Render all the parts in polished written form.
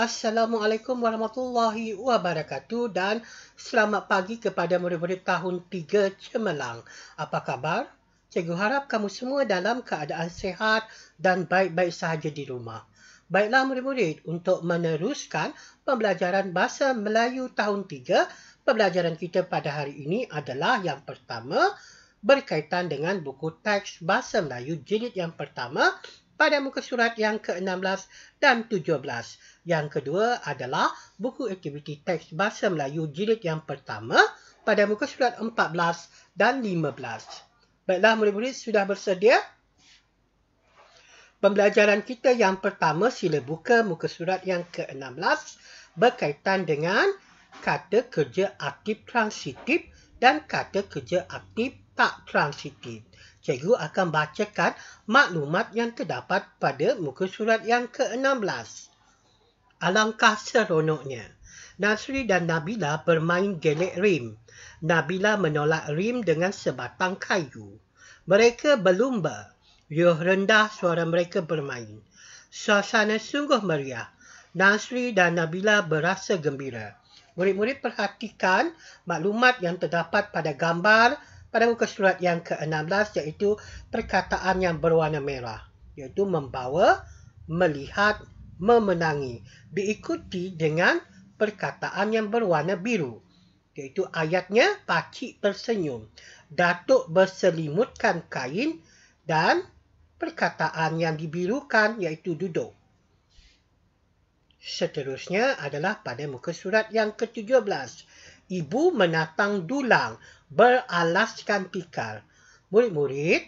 Assalamualaikum warahmatullahi wabarakatuh dan selamat pagi kepada murid-murid tahun 3 Cemerlang. Apa khabar? Cikgu harap kamu semua dalam keadaan sihat dan baik-baik sahaja di rumah. Baiklah murid-murid, untuk meneruskan pembelajaran Bahasa Melayu tahun 3, pembelajaran kita pada hari ini adalah yang pertama berkaitan dengan buku teks Bahasa Melayu jilid yang pertama pada muka surat yang ke-16 dan 17. Yang kedua adalah buku aktiviti teks Bahasa Melayu jilid yang pertama pada muka surat 14 dan 15. Baiklah murid-murid, sudah bersedia? Pembelajaran kita yang pertama, sila buka muka surat yang ke-16 berkaitan dengan kata kerja aktif transitif dan kata kerja aktif tak transitif. Cikgu akan bacakan maklumat yang terdapat pada muka surat yang ke-16. Alangkah seronoknya. Nasri dan Nabila bermain gelek rim. Nabila menolak rim dengan sebatang kayu. Mereka berlumba. Riuh rendah suara mereka bermain. Suasana sungguh meriah. Nasri dan Nabila berasa gembira. Murid-murid perhatikan maklumat yang terdapat pada gambar pada muka surat yang ke-16, iaitu perkataan yang berwarna merah, iaitu membawa, melihat, memenangi, diikuti dengan perkataan yang berwarna biru, iaitu ayatnya Pakcik tersenyum, Datuk berselimutkan kain, dan perkataan yang dibirukan iaitu duduk. Seterusnya adalah pada muka surat yang ke-17. Ibu menatang dulang beralaskan tikar. Murid-murid,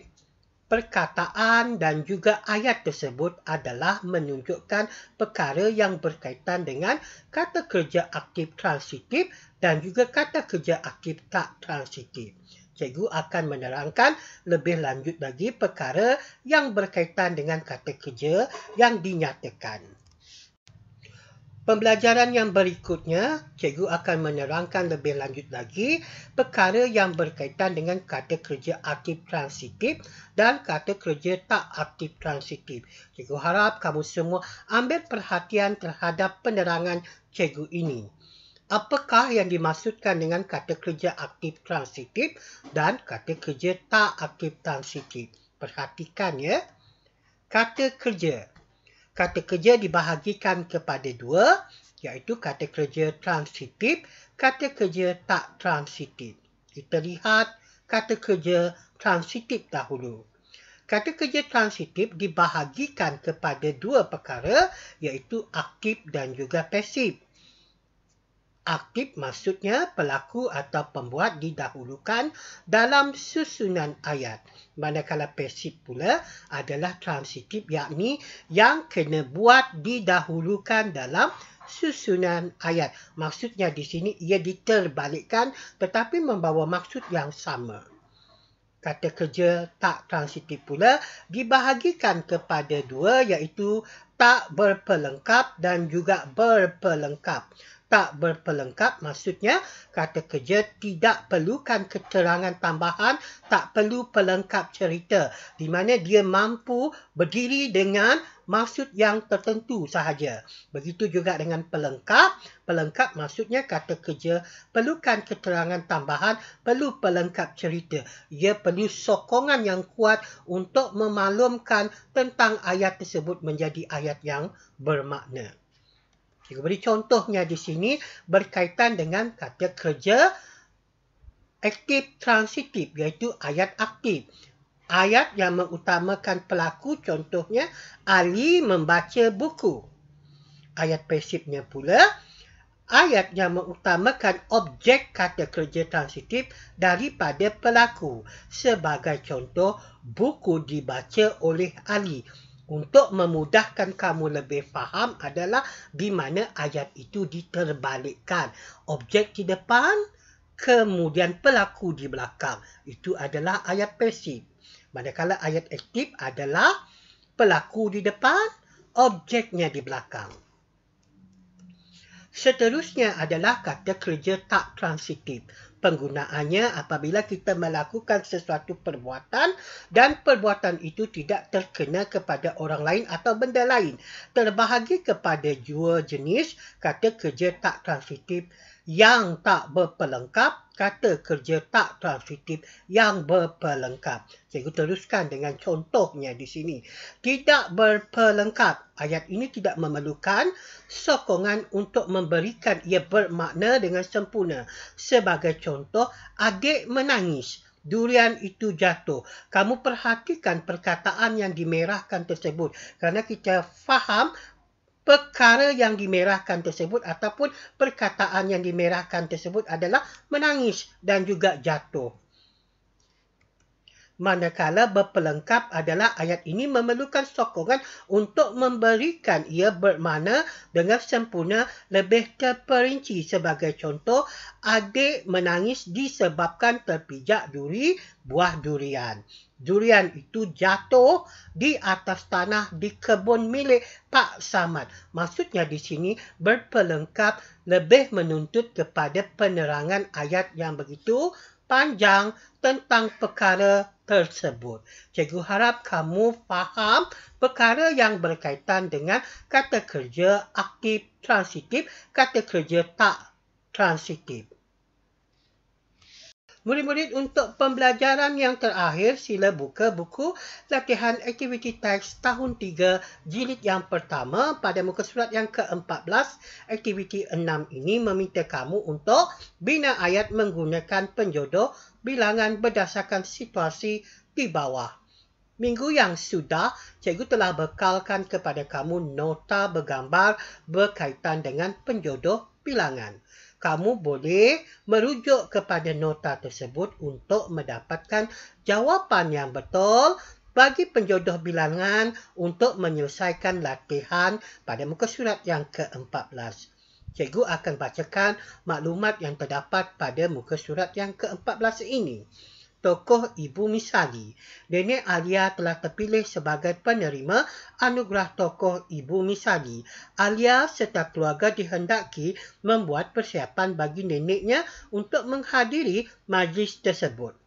perkataan dan juga ayat tersebut adalah menunjukkan perkara yang berkaitan dengan kata kerja aktif transitif dan juga kata kerja aktif tak transitif. Cikgu akan menerangkan lebih lanjut lagi perkara yang berkaitan dengan kata kerja yang dinyatakan. Pembelajaran yang berikutnya, cikgu akan menerangkan lebih lanjut lagi perkara yang berkaitan dengan kata kerja aktif transitif dan kata kerja tak aktif transitif. Cikgu harap kamu semua ambil perhatian terhadap penerangan cikgu ini. Apakah yang dimaksudkan dengan kata kerja aktif transitif dan kata kerja tak aktif transitif? Perhatikan ya. Kata kerja. Kata kerja dibahagikan kepada dua, iaitu kata kerja transitif, kata kerja tak transitif. Kita lihat kata kerja transitif dahulu. Kata kerja transitif dibahagikan kepada dua perkara, iaitu aktif dan juga pasif. Aktif maksudnya pelaku atau pembuat didahulukan dalam susunan ayat. Manakala pasif pula adalah transitif, yakni yang kena buat didahulukan dalam susunan ayat. Maksudnya di sini ia diterbalikkan tetapi membawa maksud yang sama. Kata kerja tak transitif pula dibahagikan kepada dua, iaitu tak berpelengkap dan juga berpelengkap. Tak berpelengkap maksudnya kata kerja tidak perlukan keterangan tambahan, tak perlu pelengkap cerita, di mana dia mampu berdiri dengan maksud yang tertentu sahaja. Begitu juga dengan pelengkap. Pelengkap maksudnya kata kerja perlukan keterangan tambahan, perlu pelengkap cerita. Ia perlu sokongan yang kuat untuk memaklumkan tentang ayat tersebut menjadi ayat yang bermakna. Cikgu beri contohnya di sini berkaitan dengan kata kerja aktif transitif, iaitu ayat aktif. Ayat yang mengutamakan pelaku, contohnya Ali membaca buku. Ayat pasifnya pula ayat yang mengutamakan objek kata kerja transitif daripada pelaku. Sebagai contoh, buku dibaca oleh Ali. Untuk memudahkan kamu lebih faham adalah di mana ayat itu diterbalikkan. Objek di depan, kemudian pelaku di belakang. Itu adalah ayat pasif. Manakala ayat aktif adalah pelaku di depan, objeknya di belakang. Seterusnya adalah kata kerja tak transitif. Penggunaannya apabila kita melakukan sesuatu perbuatan dan perbuatan itu tidak terkena kepada orang lain atau benda lain. Terbahagi kepada dua jenis kata kerja tak transitif yang tak berpelengkap, kata kerja tak transitif yang berpelengkap. Cikgu teruskan dengan contohnya di sini. Tidak berpelengkap. Ayat ini tidak memerlukan sokongan untuk memberikan ia bermakna dengan sempurna. Sebagai contoh, adik menangis. Durian itu jatuh. Kamu perhatikan perkataan yang dimerahkan tersebut. Kerana kita faham perkara yang dimerahkan tersebut ataupun perkataan yang dimerahkan tersebut adalah menangis dan juga jatuh. Manakala berpelengkap adalah ayat ini memerlukan sokongan untuk memberikan ia bermakna dengan sempurna lebih terperinci. Sebagai contoh, adik menangis disebabkan terpijak duri buah durian. Durian itu jatuh di atas tanah di kebun milik Pak Samad. Maksudnya di sini berpelengkap lebih menuntut kepada penerangan ayat yang begitu panjang tentang perkara tersebut. Cikgu harap kamu faham perkara yang berkaitan dengan kata kerja aktif transitif, kata kerja tak transitif. Murid-murid, untuk pembelajaran yang terakhir, sila buka buku latihan aktiviti teks tahun 3 jilid yang pertama pada muka surat yang ke-14. Aktiviti 6 ini meminta kamu untuk bina ayat menggunakan penjodoh bilangan berdasarkan situasi di bawah. Minggu yang sudah, cikgu telah bekalkan kepada kamu nota bergambar berkaitan dengan penjodoh bilangan. Kamu boleh merujuk kepada nota tersebut untuk mendapatkan jawapan yang betul bagi penjodoh bilangan untuk menyelesaikan latihan pada muka surat yang ke-14. Cikgu akan bacakan maklumat yang terdapat pada muka surat yang ke-14 ini. Tokoh Ibu Misali. Nenek Alia telah terpilih sebagai penerima anugerah Tokoh Ibu Misali. Alia serta keluarga dihendaki membuat persiapan bagi neneknya untuk menghadiri majlis tersebut.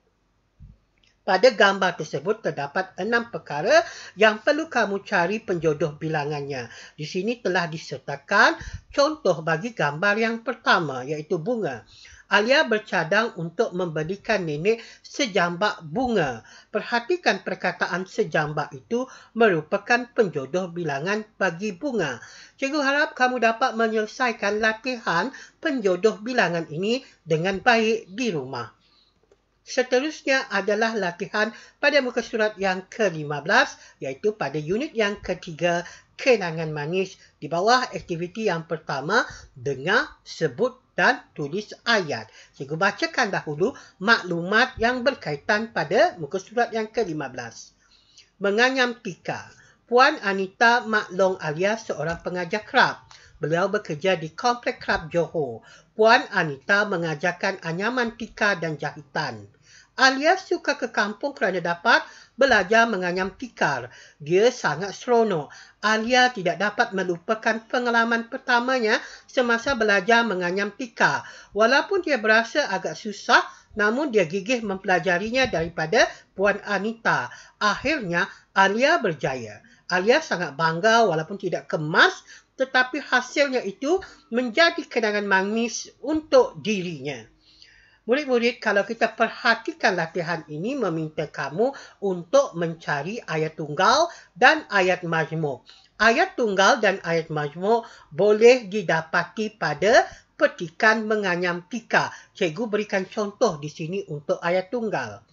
Pada gambar tersebut terdapat 6 perkara yang perlu kamu cari penjodoh bilangannya. Di sini telah disertakan contoh bagi gambar yang pertama, iaitu bunga. Alia bercadang untuk memberikan nenek sejambak bunga. Perhatikan perkataan sejambak itu merupakan penjodoh bilangan bagi bunga. Cikgu harap kamu dapat menyelesaikan latihan penjodoh bilangan ini dengan baik di rumah. Seterusnya adalah latihan pada muka surat yang ke-15, iaitu pada unit yang ketiga, kenangan manis. Di bawah aktiviti yang pertama, dengar, sebut dan tulis ayat. Cikgu bacakan dahulu maklumat yang berkaitan pada muka surat yang ke-15. Menganyam tika. Puan Anita Maklong Alia seorang pengajar kraf. Beliau bekerja di Komplek Kraf Johor. Puan Anita mengajarkan anyaman tika dan jahitan. Alia suka ke kampung kerana dapat belajar menganyam tikar. Dia sangat seronok. Alia tidak dapat melupakan pengalaman pertamanya semasa belajar menganyam tikar. Walaupun dia berasa agak susah, namun dia gigih mempelajarinya daripada Puan Anita. Akhirnya, Alia berjaya. Alia sangat bangga walaupun tidak kemas, tetapi hasilnya itu menjadi kenangan manis untuk dirinya. Murid-murid, kalau kita perhatikan latihan ini meminta kamu untuk mencari ayat tunggal dan ayat majmuk. Ayat tunggal dan ayat majmuk boleh didapati pada petikan menganyam tika. Cikgu berikan contoh di sini untuk ayat tunggal.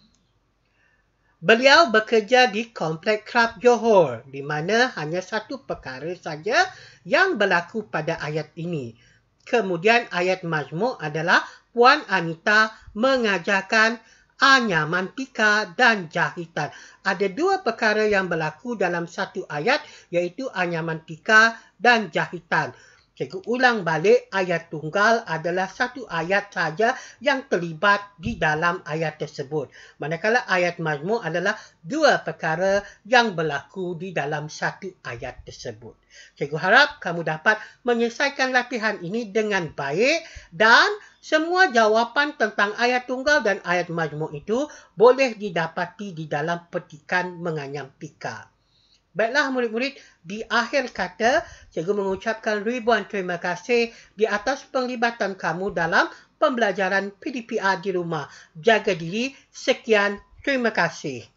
Beliau bekerja di Komplek Kraf Johor, di mana hanya satu perkara saja yang berlaku pada ayat ini. Kemudian ayat majmuk adalah Puan Anita mengajarkan anyaman tika dan jahitan. Ada dua perkara yang berlaku dalam satu ayat, iaitu anyaman tika dan jahitan. Cikgu ulang balik, ayat tunggal adalah satu ayat saja yang terlibat di dalam ayat tersebut. Manakala ayat majmuk adalah dua perkara yang berlaku di dalam satu ayat tersebut. Cikgu harap kamu dapat menyelesaikan latihan ini dengan baik dan semua jawapan tentang ayat tunggal dan ayat majmuk itu boleh didapati di dalam petikan menganyam pika. Baiklah murid-murid, di akhir kata, cikgu mengucapkan ribuan terima kasih di atas penglibatan kamu dalam pembelajaran PDPR di rumah. Jaga diri, sekian, terima kasih.